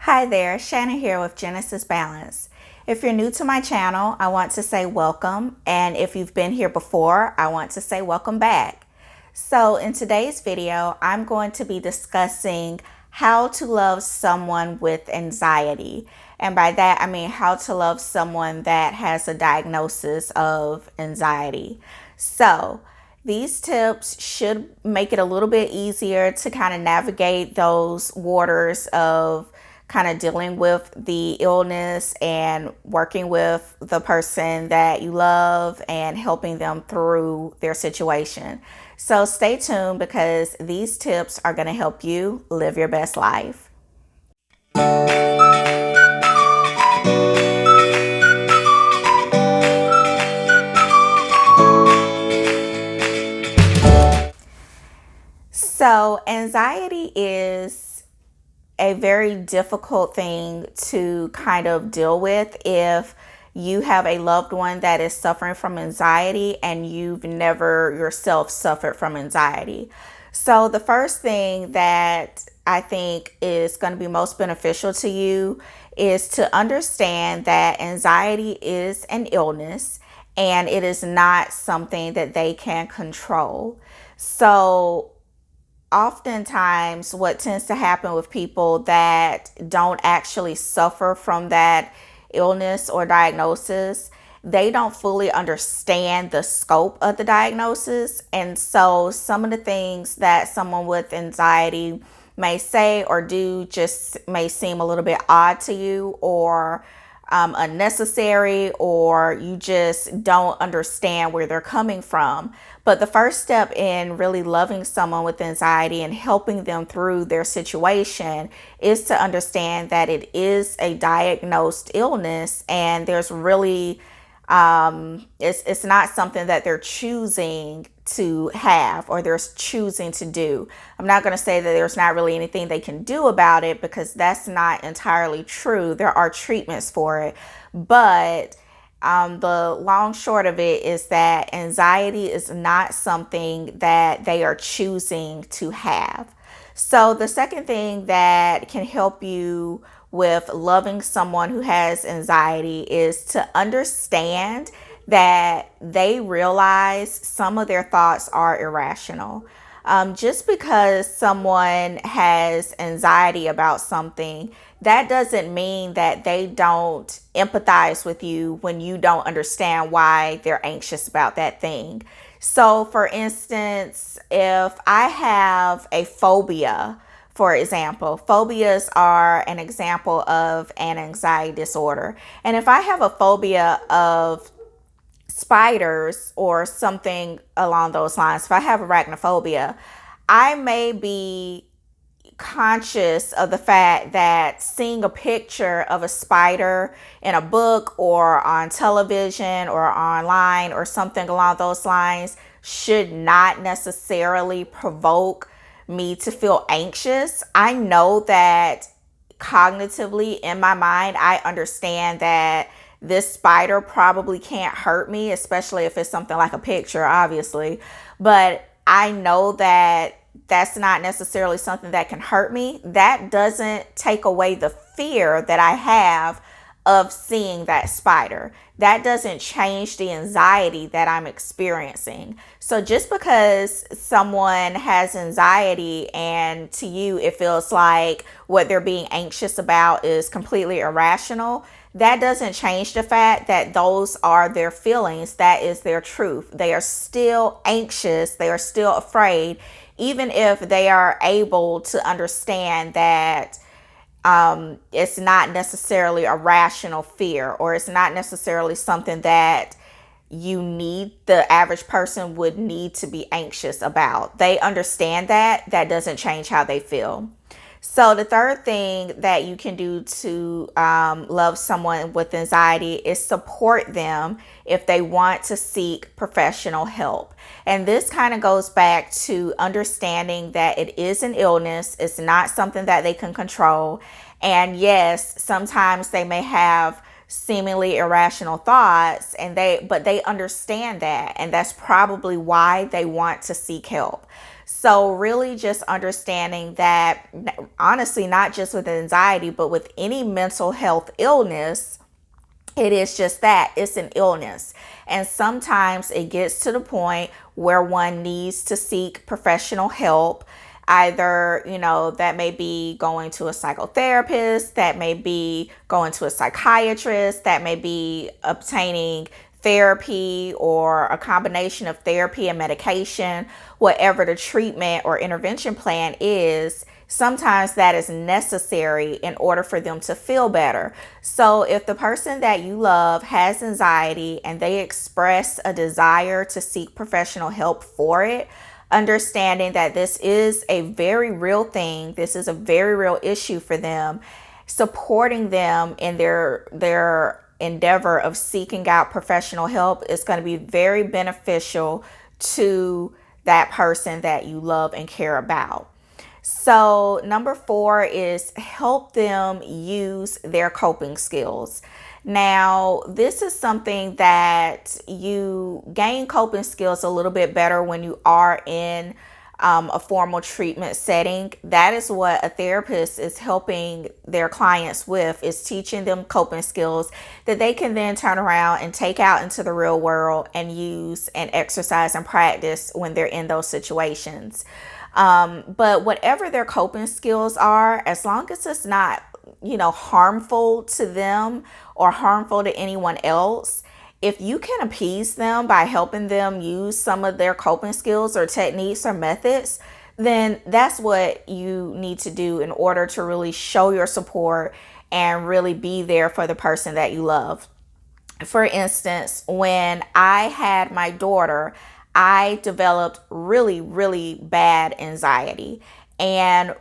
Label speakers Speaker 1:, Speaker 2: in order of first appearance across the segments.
Speaker 1: Hi there, Shannon here with Genesis Balance. If you're new to my channel, I want to say welcome, and if you've been here before, I want to say welcome back. So in today's video, I'm going to be discussing how to love someone with anxiety. And by that, I mean how to love someone that has a diagnosis of anxiety. So these tips should make it a little bit easier to kind of navigate those waters of kind of dealing with the illness and working with the person that you love and helping them through their situation. So stay tuned because these tips are going to help you live your best life. So anxiety is a very difficult thing to kind of deal with if you have a loved one that is suffering from anxiety and you've never yourself suffered from anxiety. So the first thing that I think is going to be most beneficial to you is to understand that anxiety is an illness and it is not something that they can control. So oftentimes what tends to happen with people that don't actually suffer from that illness or diagnosis, they don't fully understand the scope of the diagnosis. And so some of the things that someone with anxiety may say or do just may seem a little bit odd to you, or unnecessary, or you just don't understand where they're coming from. But the first step in really loving someone with anxiety and helping them through their situation is to understand that it is a diagnosed illness, and there's really it's not something that they're choosing to have or they're choosing to do. I'm not going to say that there's not really anything they can do about it, because that's not entirely true. There are treatments for it, but the long short of it is that anxiety is not something that they are choosing to have. So the second thing that can help you with loving someone who has anxiety is to understand that they realize some of their thoughts are irrational. Just because someone has anxiety about something, that doesn't mean that they don't empathize with you when you don't understand why they're anxious about that thing. So, for instance, if I have a phobia, for example, phobias are an example of an anxiety disorder. And if I have a phobia of spiders or something along those lines, if I have arachnophobia, I may be conscious of the fact that seeing a picture of a spider in a book or on television or online or something along those lines should not necessarily provoke me to feel anxious. I know that cognitively in my mind, I understand that this spider probably can't hurt me, especially if it's something like a picture, obviously. But I know that that's not necessarily something that can hurt me. That doesn't take away the fear that I have of seeing that spider. That doesn't change the anxiety that I'm experiencing. So just because someone has anxiety and to you it feels like what they're being anxious about is completely irrational, that doesn't change the fact that those are their feelings. That is their truth. They are still anxious. They are still afraid, even if they are able to understand that it's not necessarily a rational fear, or it's not necessarily something that the average person would need to be anxious about. They understand that. That doesn't change how they feel. So the third thing that you can do to love someone with anxiety is support them if they want to seek professional help. And this kind of goes back to understanding that it is an illness. It's not something that they can control. And yes, sometimes they may have seemingly irrational thoughts, but they understand that, and that's probably why they want to seek help. So really just understanding that, honestly, not just with anxiety, but with any mental health illness, it is just that it's an illness. And sometimes it gets to the point where one needs to seek professional help. Either, that may be going to a psychotherapist, that may be going to a psychiatrist, that may be obtaining therapy or a combination of therapy and medication, whatever the treatment or intervention plan is. Sometimes that is necessary in order for them to feel better. So if the person that you love has anxiety and they express a desire to seek professional help for it, understanding that this is a very real thing, this is a very real issue for them, supporting them in their endeavor of seeking out professional help is going to be very beneficial to that person that you love and care about. So, number 4 is help them use their coping skills. Now, this is something that you gain coping skills a little bit better when you are in a formal treatment setting. That is what a therapist is helping their clients with, is teaching them coping skills that they can then turn around and take out into the real world and use and exercise and practice when they're in those situations. But whatever their coping skills are, as long as it's not, harmful to them or harmful to anyone else, if you can appease them by helping them use some of their coping skills or techniques or methods, then that's what you need to do in order to really show your support and really be there for the person that you love. For instance, when I had my daughter, I developed really, really bad anxiety. And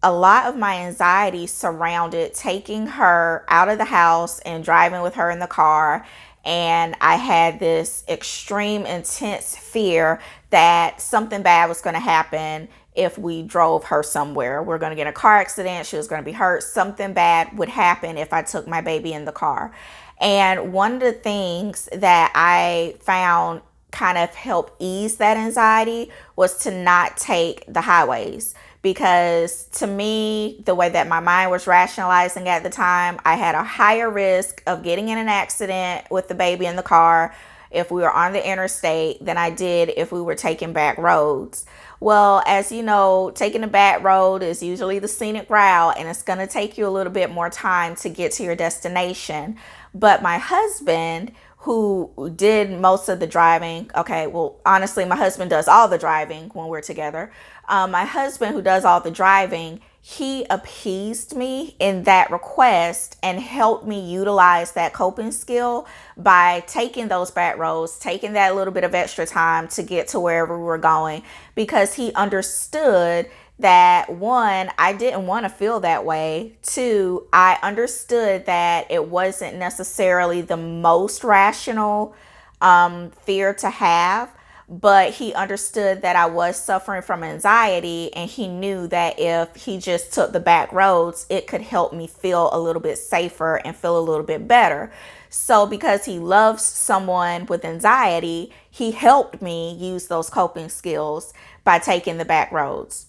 Speaker 1: a lot of my anxiety surrounded taking her out of the house and driving with her in the car. And I had this extreme, intense fear that something bad was going to happen if we drove her somewhere. We're going to get in a car accident. She was going to be hurt. Something bad would happen if I took my baby in the car. And one of the things that I found kind of help ease that anxiety was to not take the highways. Because to me, the way that my mind was rationalizing at the time, I had a higher risk of getting in an accident with the baby in the car if we were on the interstate than I did if we were taking back roads. Well, as you know, taking a back road is usually the scenic route, and it's going to take you a little bit more time to get to your destination. But my husband, who did most of the driving. Okay, well, honestly, my husband does all the driving when we're together. My husband, who does all the driving, he appeased me in that request and helped me utilize that coping skill by taking those back roads, taking that little bit of extra time to get to wherever we were going, because he understood that, one, I didn't want to feel that way. Two, I understood that it wasn't necessarily the most rational fear to have, but he understood that I was suffering from anxiety, and he knew that if he just took the back roads, it could help me feel a little bit safer and feel a little bit better. So because he loves someone with anxiety, he helped me use those coping skills by taking the back roads.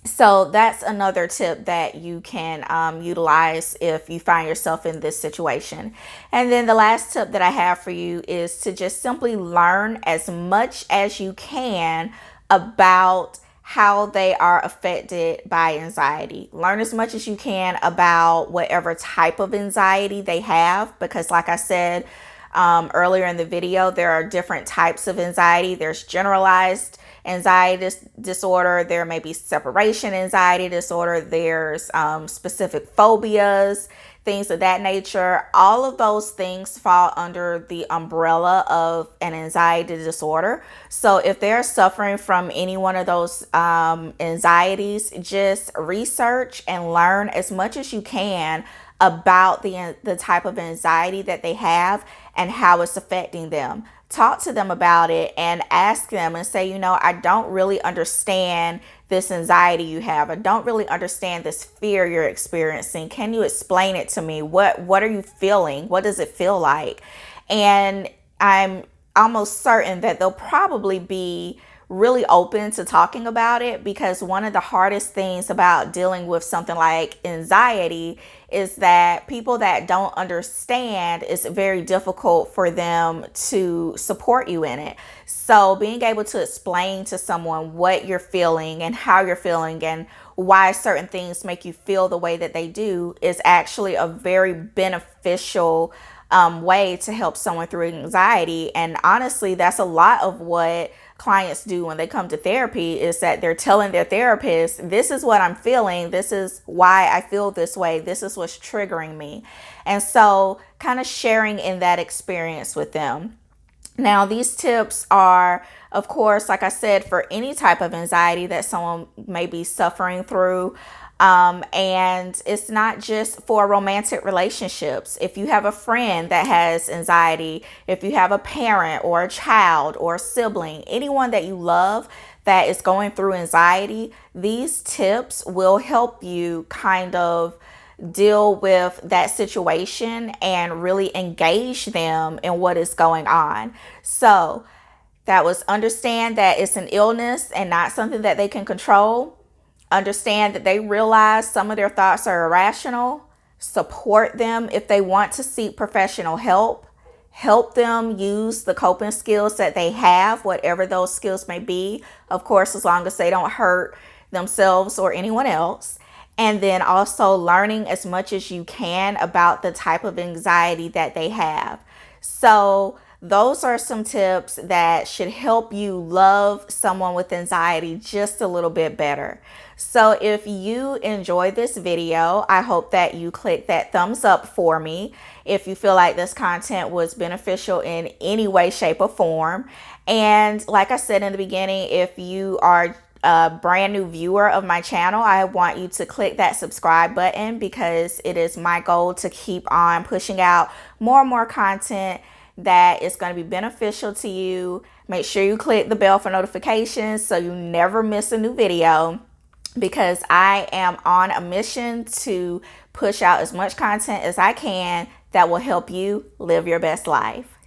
Speaker 1: So that's another tip that you can utilize if you find yourself in this situation. And then the last tip that I have for you is to just simply learn as much as you can about how they are affected by anxiety. Learn as much as you can about whatever type of anxiety they have, because like I said earlier in the video, there are different types of anxiety. There's generalized anxiety disorder. There may be separation anxiety disorder. There's specific phobias, things of that nature. All of those things fall under the umbrella of an anxiety disorder. So if they're suffering from any one of those anxieties, just research and learn as much as you can about the type of anxiety that they have and how it's affecting them. Talk to them about it and ask them and say, I don't really understand this anxiety you have. I don't really understand this fear you're experiencing. Can you explain it to me? What are you feeling? What does it feel like? And I'm almost certain that they'll probably be really open to talking about it, because one of the hardest things about dealing with something like anxiety is that people that don't understand, it's very difficult for them to support you in it. So being able to explain to someone what you're feeling and how you're feeling and why certain things make you feel the way that they do is actually a very beneficial way to help someone through anxiety. And honestly, that's a lot of what clients do when they come to therapy, is that they're telling their therapist, this is what I'm feeling, this is why I feel this way, this is what's triggering me. And so kind of sharing in that experience with them. Now, these tips are, of course, like I said, for any type of anxiety that someone may be suffering through. And it's not just for romantic relationships. If you have a friend that has anxiety, if you have a parent or a child or a sibling, anyone that you love that is going through anxiety, these tips will help you kind of deal with that situation and really engage them in what is going on. So that was, understand that it's an illness and not something that they can control. Understand that they realize some of their thoughts are irrational. Support them if they want to seek professional help. Help them use the coping skills that they have, whatever those skills may be. Of course, as long as they don't hurt themselves or anyone else. And then also learning as much as you can about the type of anxiety that they have. So those are some tips that should help you love someone with anxiety just a little bit better. So if you enjoyed this video, I hope that you click that thumbs up for me if you feel like this content was beneficial in any way, shape, or form. And like I said in the beginning, if you are a brand new viewer of my channel, I want you to click that subscribe button, because it is my goal to keep on pushing out more and more content that is going to be beneficial to you. Make sure you click the bell for notifications so you never miss a new video, because I am on a mission to push out as much content as I can that will help you live your best life.